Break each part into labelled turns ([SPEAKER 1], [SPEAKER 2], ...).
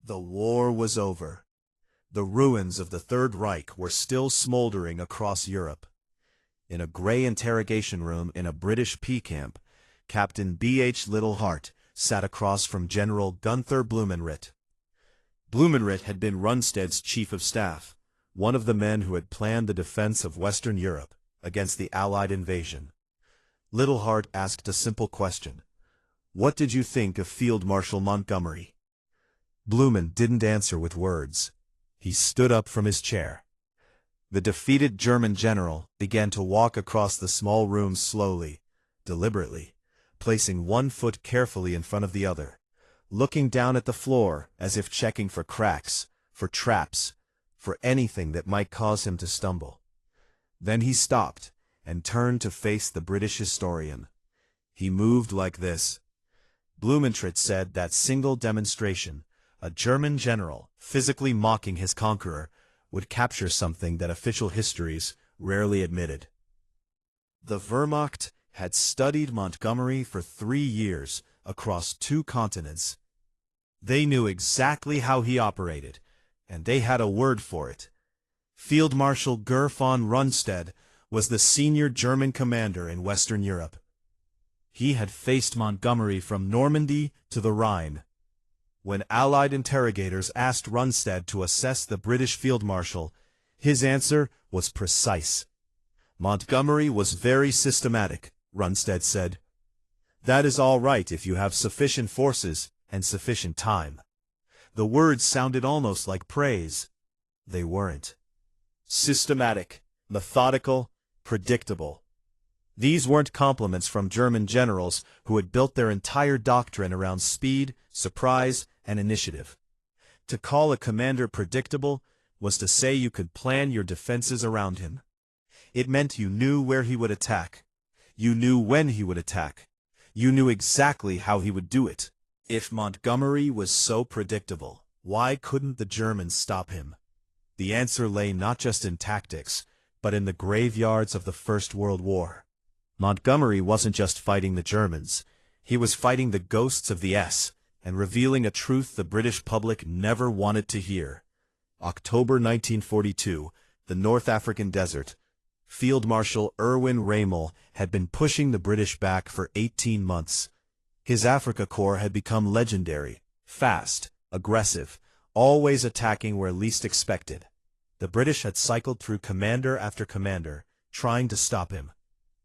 [SPEAKER 1] The war was over. The ruins of the Third Reich were still smoldering across Europe. In a gray interrogation room in a British P camp, Captain B.H. Liddell Hart sat across from General Günther Blumentritt. Blumentritt had been Rundstedt's chief of staff, one of the men who had planned the defense of Western Europe against the Allied invasion. Liddell Hart asked a simple question. "What did you think of Field Marshal Montgomery?" Blumen didn't answer with words. He stood up from his chair. The defeated German general began to walk across the small room slowly, deliberately, placing one foot carefully in front of the other, looking down at the floor as if checking for cracks, for traps, for anything that might cause him to stumble. Then he stopped and turned to face the British historian. He moved like this. Blumentritt said that single demonstration, a German general physically mocking his conqueror, would capture something that official histories rarely admitted. The Wehrmacht had studied Montgomery for 3 years across 2 continents. They knew exactly how he operated, and they had a word for it. Field Marshal Gerd von Rundstedt was the senior German commander in Western Europe. He had faced Montgomery from Normandy to the Rhine. When Allied interrogators asked Rundstedt to assess the British Field Marshal, his answer was precise. "Montgomery was very systematic," Rundstedt said. "That is all right if you have sufficient forces and sufficient time." The words sounded almost like praise. They weren't. Systematic, methodical, predictable. These weren't compliments from German generals who had built their entire doctrine around speed, surprise, and initiative. To call a commander predictable was to say you could plan your defenses around him. It meant you knew where he would attack. You knew when he would attack. You knew exactly how he would do it. If Montgomery was so predictable, why couldn't the Germans stop him? The answer lay not just in tactics, but in the graveyards of the First World War. Montgomery wasn't just fighting the Germans. He was fighting the ghosts of the S and revealing a truth the British public never wanted to hear. October 1942, the North African desert. Field Marshal Erwin Rommel had been pushing the British back for 18 months. His Africa Corps had become legendary, fast, aggressive, always attacking where least expected. The British had cycled through commander after commander, trying to stop him.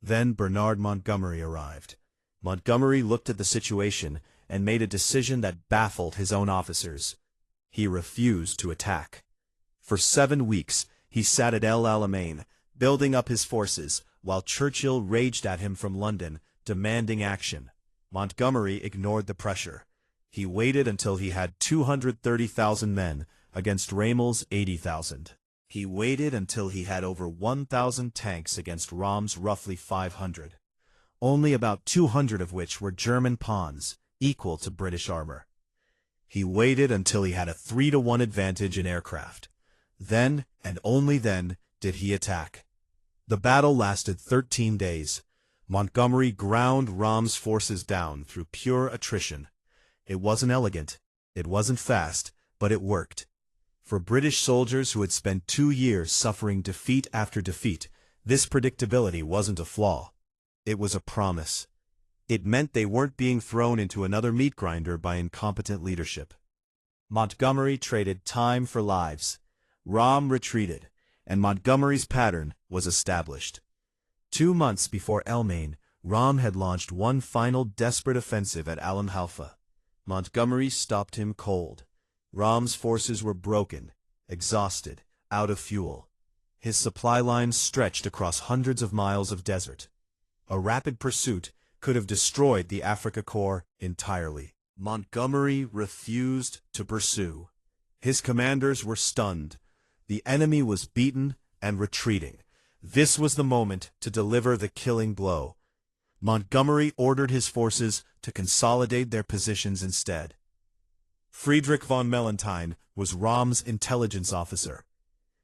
[SPEAKER 1] Then Bernard Montgomery arrived. Montgomery looked at the situation and made a decision that baffled his own officers. He refused to attack. For 7 weeks, he sat at El Alamein, building up his forces, while Churchill raged at him from London, demanding action. Montgomery ignored the pressure. He waited until he had 230,000 men against Rommel's 80,000. He waited until he had over 1,000 tanks against Rommel's roughly 500. Only about 200 of which were German Pons, equal to British armor. He waited until he had a 3-to-1 advantage in aircraft. Then, and only then, did he attack. The battle lasted 13 days. Montgomery ground Rommel's forces down through pure attrition. It wasn't elegant, it wasn't fast, but it worked. For British soldiers who had spent 2 years suffering defeat after defeat, this predictability wasn't a flaw. It was a promise. It meant they weren't being thrown into another meat grinder by incompetent leadership. Montgomery traded time for lives. Rommel retreated, and Montgomery's pattern was established. 2 months before El Alamein, Rommel had launched one final desperate offensive at Alam Halfa. Montgomery stopped him cold. Rommel's forces were broken, exhausted, out of fuel. His supply lines stretched across hundreds of miles of desert. A rapid pursuit could have destroyed the Africa Corps entirely. Montgomery refused to pursue. His commanders were stunned. The enemy was beaten and retreating. This was the moment to deliver the killing blow. Montgomery ordered his forces to consolidate their positions instead. Friedrich von Mellenthin was Rommel's intelligence officer.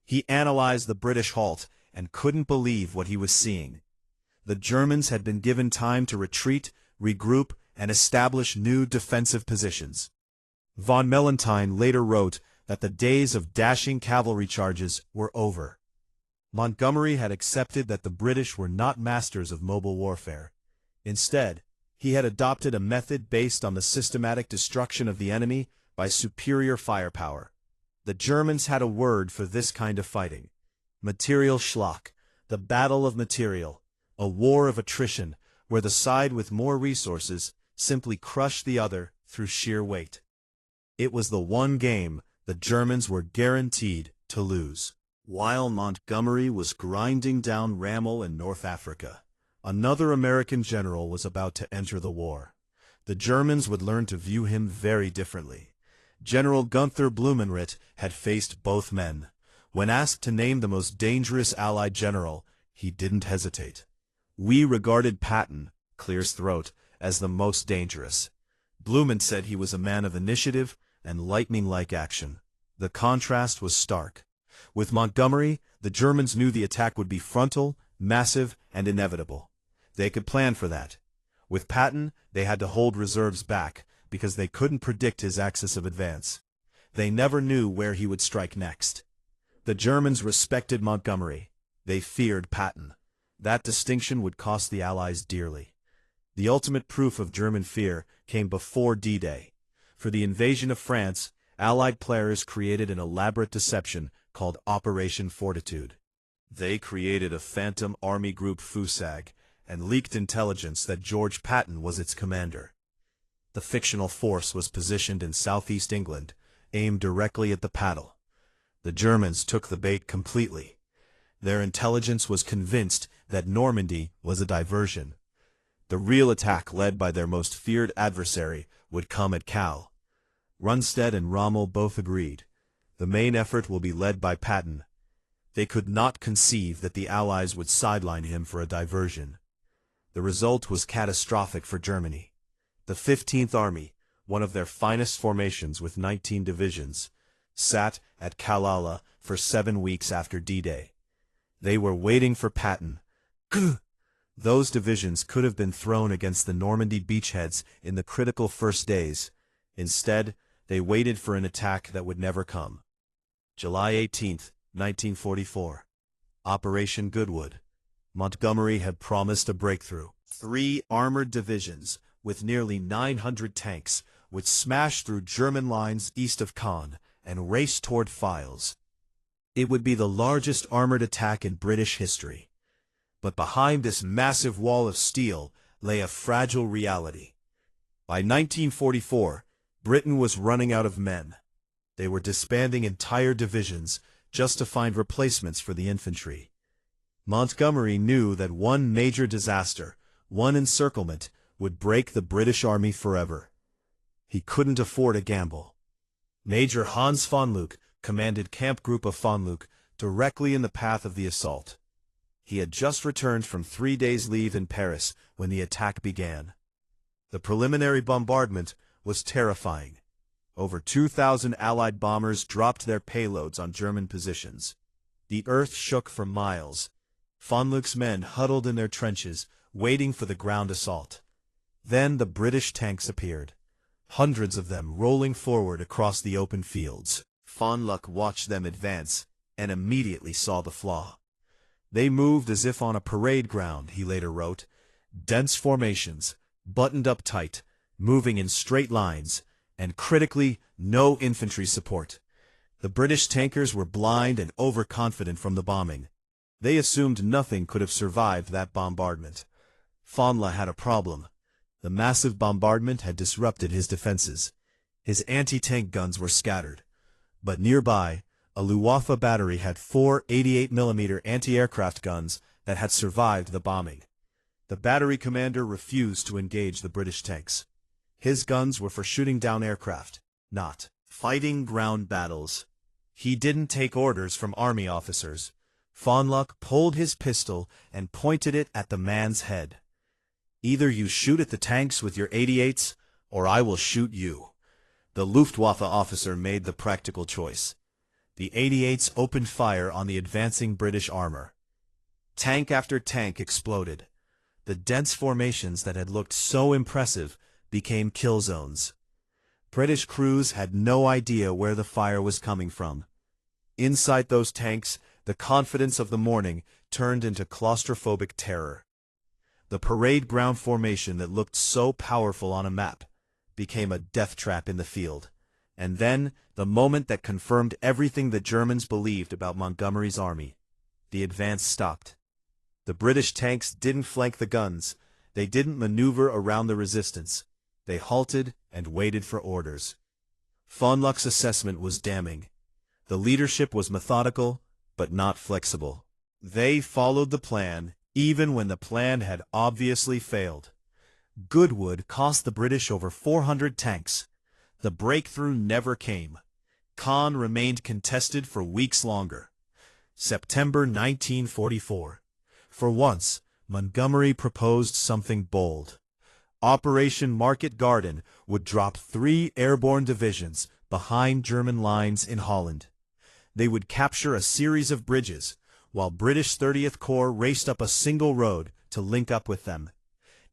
[SPEAKER 1] He analyzed the British halt and couldn't believe what he was seeing. The Germans had been given time to retreat, regroup, and establish new defensive positions. Von Mellenthin later wrote that the days of dashing cavalry charges were over. Montgomery had accepted that the British were not masters of mobile warfare. Instead, he had adopted a method based on the systematic destruction of the enemy by superior firepower. The Germans had a word for this kind of fighting: Material Schlag, the battle of material, a war of attrition where the side with more resources simply crushed the other through sheer weight. It was the one game the Germans were guaranteed to lose. While Montgomery was grinding down Rommel in North Africa, another American general was about to enter the war. The Germans would learn to view him very differently. General Günther Blumentritt had faced both men. When asked to name the most dangerous Allied general, he didn't hesitate. "We regarded Patton," clears throat, "as the most dangerous." Blumentritt said he was a man of initiative and lightning-like action. The contrast was stark. With Montgomery, the Germans knew the attack would be frontal, massive, and inevitable. They could plan for that. With Patton, they had to hold reserves back, because they couldn't predict his axis of advance. They never knew where he would strike next. The Germans respected Montgomery. They feared Patton. That distinction would cost the Allies dearly. The ultimate proof of German fear came before D-Day. For the invasion of France, Allied players created an elaborate deception called Operation Fortitude. They created a phantom army group FUSAG and leaked intelligence that George Patton was its commander. The fictional force was positioned in southeast England, aimed directly at the paddle. The Germans took the bait completely. Their intelligence was convinced that Normandy was a diversion. The real attack, led by their most feared adversary, would come at Cal. Rundstedt and Rommel both agreed. The main effort will be led by Patton. They could not conceive that the Allies would sideline him for a diversion. The result was catastrophic for Germany. The 15th Army, one of their finest formations with 19 divisions, sat at Kalaala for 7 weeks after D-Day. They were waiting for Patton. Those divisions could have been thrown against the Normandy beachheads in the critical first days. Instead, they waited for an attack that would never come. July 18, 1944. Operation Goodwood. Montgomery had promised a breakthrough. 3 armored divisions, with nearly 900 tanks, would smash through German lines east of Caen and race toward Files. It would be the largest armored attack in British history. But behind this massive wall of steel lay a fragile reality. By 1944, Britain was running out of men. They were disbanding entire divisions just to find replacements for the infantry. Montgomery knew that one major disaster, one encirclement, would break the British Army forever. He couldn't afford a gamble. Major Hans von Lück commanded Camp Group of von Lück directly in the path of the assault. He had just returned from 3 days' leave in Paris when the attack began. The preliminary bombardment was terrifying. Over 2,000 Allied bombers dropped their payloads on German positions. The earth shook for miles. Von Lück's men huddled in their trenches, waiting for the ground assault. Then the British tanks appeared, hundreds of them rolling forward across the open fields. Von Lück watched them advance and immediately saw the flaw. They moved as if on a parade ground, he later wrote. Dense formations, buttoned up tight, moving in straight lines, and critically, no infantry support. The British tankers were blind and overconfident from the bombing. They assumed nothing could have survived that bombardment. Von Lück had a problem. The massive bombardment had disrupted his defenses. His anti-tank guns were scattered. But nearby, a Luftwaffe battery had 4 88mm anti-aircraft guns that had survived the bombing. The battery commander refused to engage the British tanks. His guns were for shooting down aircraft, not fighting ground battles. He didn't take orders from army officers. Von Lück pulled his pistol and pointed it at the man's head. Either you shoot at the tanks with your 88s, or I will shoot you. The Luftwaffe officer made the practical choice. The 88s opened fire on the advancing British armor. Tank after tank exploded. The dense formations that had looked so impressive became kill zones. British crews had no idea where the fire was coming from. Inside those tanks, the confidence of the morning turned into claustrophobic terror. The parade ground formation that looked so powerful on a map became a death trap in the field. And then, the moment that confirmed everything the Germans believed about Montgomery's army, the advance stopped. The British tanks didn't flank the guns. They didn't maneuver around the resistance. They halted and waited for orders. Von Luck's assessment was damning. The leadership was methodical, but not flexible. They followed the plan, even when the plan had obviously failed. Goodwood cost the British over 400 tanks. The breakthrough never came. Caen remained contested for weeks longer. September 1944. For once, Montgomery proposed something bold. Operation Market Garden would drop 3 airborne divisions behind German lines in Holland. They would capture a series of bridges, while British 30th Corps raced up a single road to link up with them.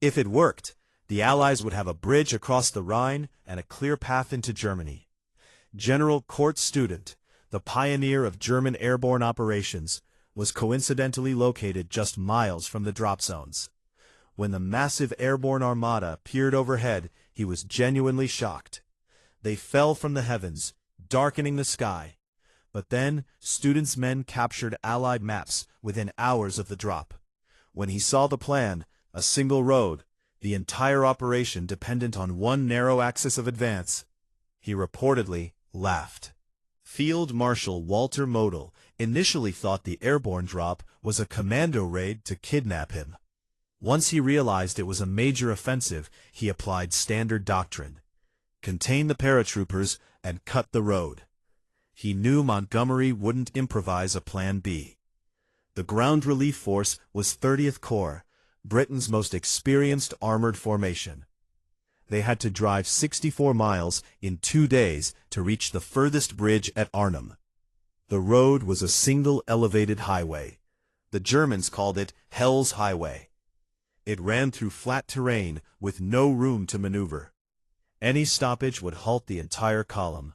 [SPEAKER 1] If it worked, the Allies would have a bridge across the Rhine and a clear path into Germany. General Kurt Student, the pioneer of German airborne operations, was coincidentally located just miles from the drop zones. When the massive airborne armada peered overhead, he was genuinely shocked. They fell from the heavens, darkening the sky. But then, Student's men captured Allied maps within hours of the drop. When he saw the plan, a single road, the entire operation dependent on one narrow axis of advance, he reportedly laughed. Field Marshal Walter Model initially thought the airborne drop was a commando raid to kidnap him. Once he realized it was a major offensive, he applied standard doctrine: contain the paratroopers and cut the road. He knew Montgomery wouldn't improvise a plan B. The ground relief force was 30th Corps, Britain's most experienced armored formation. They had to drive 64 miles in 2 days to reach the furthest bridge at Arnhem. The road was a single elevated highway. The Germans called it Hell's Highway. It ran through flat terrain with no room to maneuver. Any stoppage would halt the entire column.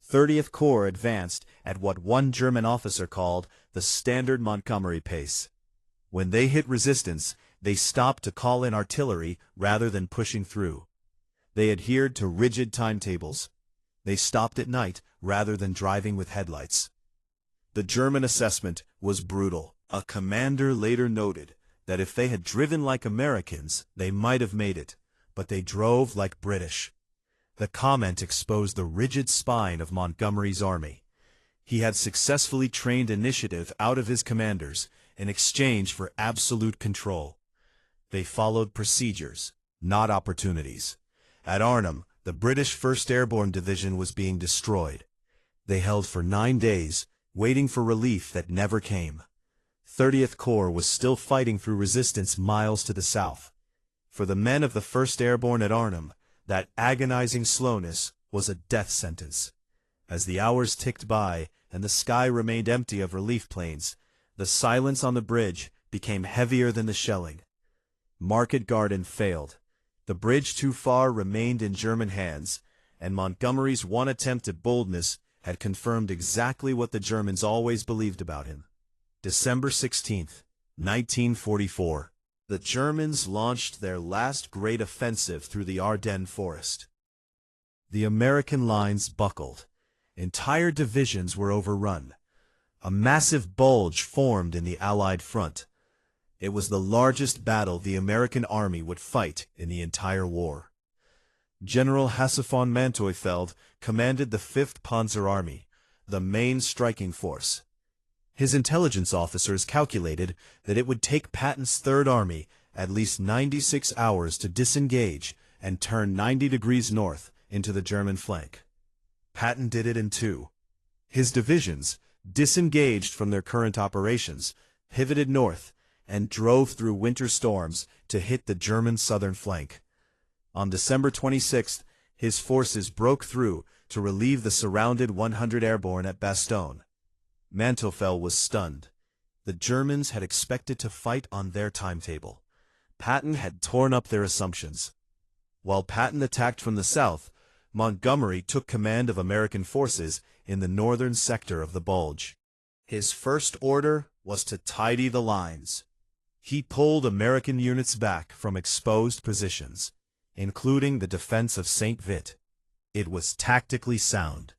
[SPEAKER 1] 30th Corps advanced at what one German officer called the standard Montgomery pace. When they hit resistance, they stopped to call in artillery rather than pushing through. They adhered to rigid timetables. They stopped at night rather than driving with headlights. The German assessment was brutal. A commander later noted that if they had driven like Americans, they might have made it, but they drove like British. The comment exposed the rigid spine of Montgomery's army. He had successfully trained initiative out of his commanders in exchange for absolute control. They followed procedures, not opportunities. At Arnhem, the British 1st Airborne Division was being destroyed. They held for 9 days, waiting for relief that never came. 30th Corps was still fighting through resistance miles to the south. For the men of the 1st Airborne at Arnhem, that agonizing slowness was a death sentence. As the hours ticked by and the sky remained empty of relief planes, the silence on the bridge became heavier than the shelling. Market Garden failed. The bridge too far remained in German hands, and Montgomery's one attempt at boldness had confirmed exactly what the Germans always believed about him. December 16, 1944. The Germans launched their last great offensive through the Ardennes forest. The American lines buckled. Entire divisions were overrun. A massive bulge formed in the Allied front. It was the largest battle the American army would fight in the entire war. General Hasse von Manteuffel commanded the 5th Panzer Army, the main striking force. His intelligence officers calculated that it would take Patton's Third Army at least 96 hours to disengage and turn 90 degrees north into the German flank. Patton did it in 2. His divisions, disengaged from their current operations, pivoted north and drove through winter storms to hit the German southern flank. On December 26th, his forces broke through to relieve the surrounded 100 Airborne at Bastogne. Manteuffel was stunned. The Germans had expected to fight on their timetable. Patton had torn up their assumptions. While Patton attacked from the south, Montgomery took command of American forces in the northern sector of the Bulge. His first order was to tidy the lines. He pulled American units back from exposed positions, including the defense of St. Vit. It was tactically sound.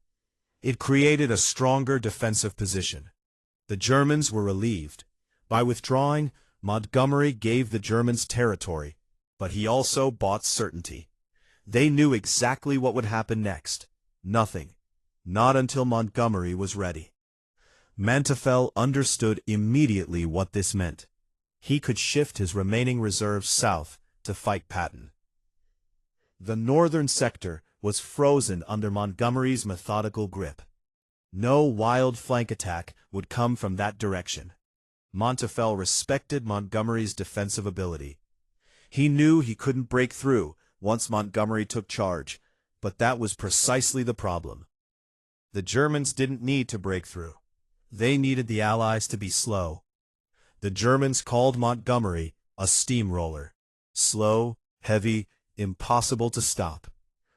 [SPEAKER 1] It created a stronger defensive position. The Germans were relieved. By withdrawing, Montgomery gave the Germans territory, but he also bought certainty. They knew exactly what would happen next. Nothing. Not until Montgomery was ready. Manteuffel understood immediately what this meant. He could shift his remaining reserves south to fight Patton. The northern sector was frozen under Montgomery's methodical grip. No wild flank attack would come from that direction. Manteuffel respected Montgomery's defensive ability. He knew he couldn't break through once Montgomery took charge, but that was precisely the problem. The Germans didn't need to break through. They needed the Allies to be slow. The Germans called Montgomery a steamroller. Slow, heavy, impossible to stop.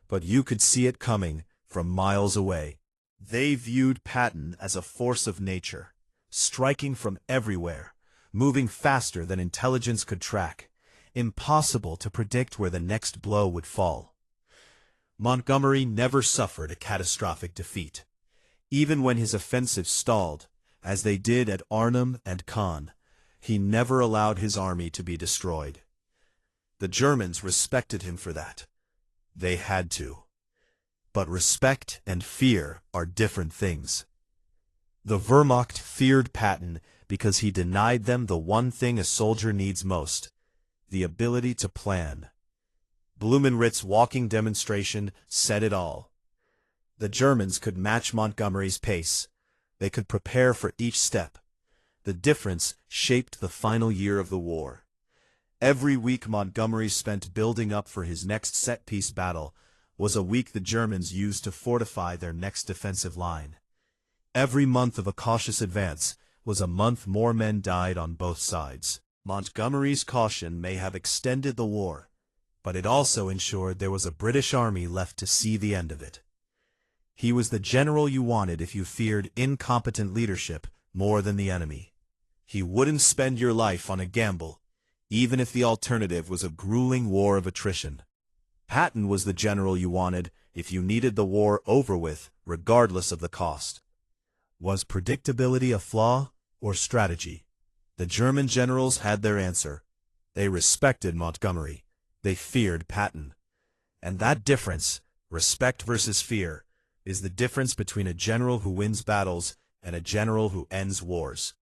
[SPEAKER 1] But you could see it coming from miles away. They viewed Patton as a force of nature, striking from everywhere, moving faster than intelligence could track, impossible to predict where the next blow would fall. Montgomery never suffered a catastrophic defeat. Even when his offensive stalled, as they did at Arnhem and Caen, he never allowed his army to be destroyed. The Germans respected him for that. They had to. But respect and fear are different things. The Wehrmacht feared Patton because he denied them the one thing a soldier needs most: the ability to plan. Blumentritt's walking demonstration said it all. The Germans could match Montgomery's pace. They could prepare for each step. The difference shaped the final year of the war. Every week Montgomery spent building up for his next set-piece battle was a week the Germans used to fortify their next defensive line. Every month of a cautious advance was a month more men died on both sides. Montgomery's caution may have extended the war, but it also ensured there was a British army left to see the end of it. He was the general you wanted if you feared incompetent leadership more than the enemy. He wouldn't spend your life on a gamble, even if the alternative was a grueling war of attrition. Patton was the general you wanted if you needed the war over with, regardless of the cost. Was predictability a flaw or strategy? The German generals had their answer. They respected Montgomery. They feared Patton. And that difference, respect versus fear, is the difference between a general who wins battles and a general who ends wars.